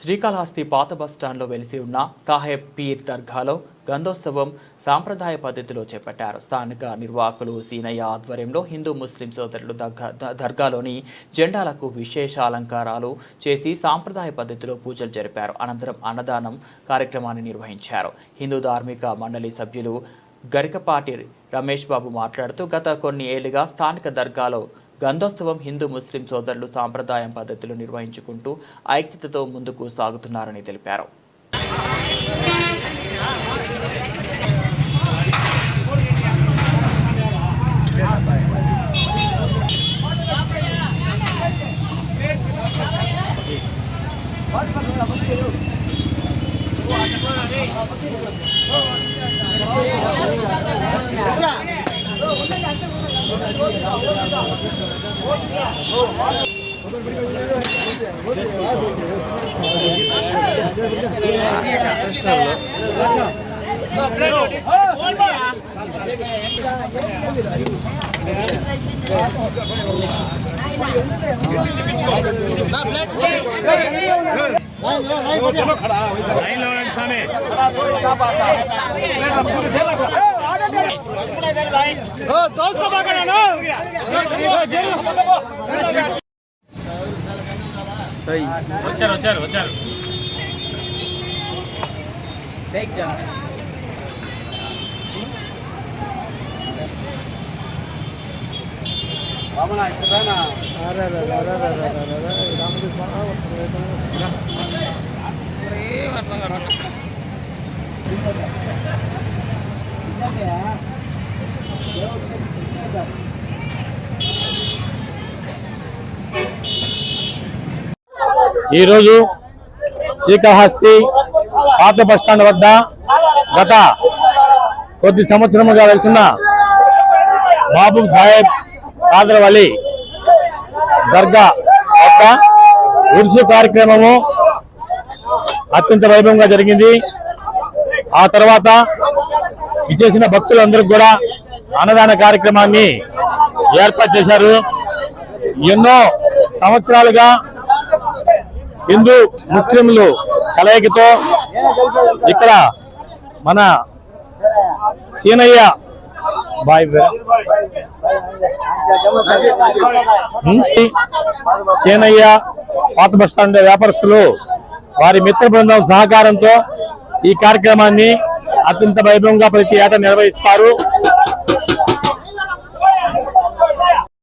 శ్రీకాళహస్తి పాత బస్టాండ్లో వెలిసి ఉన్న సాహెబ్ పీర్ దర్గాలో గంధోత్సవం సాంప్రదాయ పద్ధతిలో చేపట్టారు. స్థానిక నిర్వాహకులు సీనయ్య ఆధ్వర్యంలో హిందూ ముస్లిం సోదరులు దర్గాలోని జెండాలకు విశేష అలంకారాలు చేసి సాంప్రదాయ పద్ధతిలో పూజలు జరిపారు. అనంతరం అన్నదానం కార్యక్రమాన్ని నిర్వహించారు. హిందూ ధార్మిక మండలి సభ్యులు గరికపాటి రమేష్ బాబు మాట్లాడుతూ గత కొన్ని ఏళ్లుగా స్థానిక దర్గాలో గంధోత్సవం హిందూ ముస్లిం సోదరులు సాంప్రదాయం పద్ధతిలో నిర్వహించుకుంటూ ఐక్యతతో ముందుకు సాగుతున్నారని తెలిపారు. వచ్చారు ఈరోజు శ్రీకాళహస్తి పాత బస్టాండ్ వద్ద గత కొద్ది సంవత్సరముగా వెలిసిన మహబూబ్ సాహెబ్ కాదర్ వలి దర్గా వద్ద ఉర్సు కార్యక్రమము అత్యంత వైభవంగా జరిగింది. ఆ తర్వాత విచ్చేసిన భక్తులందరికీ కూడా అన్నదాన కార్యక్రమాన్ని ఏర్పాటు చేశారు. ఎన్నో సంవత్సరాలుగా హిందూ ముస్లింలు కలయికతో ఇక్కడ మన సీనయ్య పాత బస్టాండ్ వ్యాపారస్తులు వారి మిత్ర బృందం సహకారంతో ఈ కార్యక్రమాన్ని అత్యంత వైభవంగా ప్రతి ఏటా నిర్వహిస్తారు.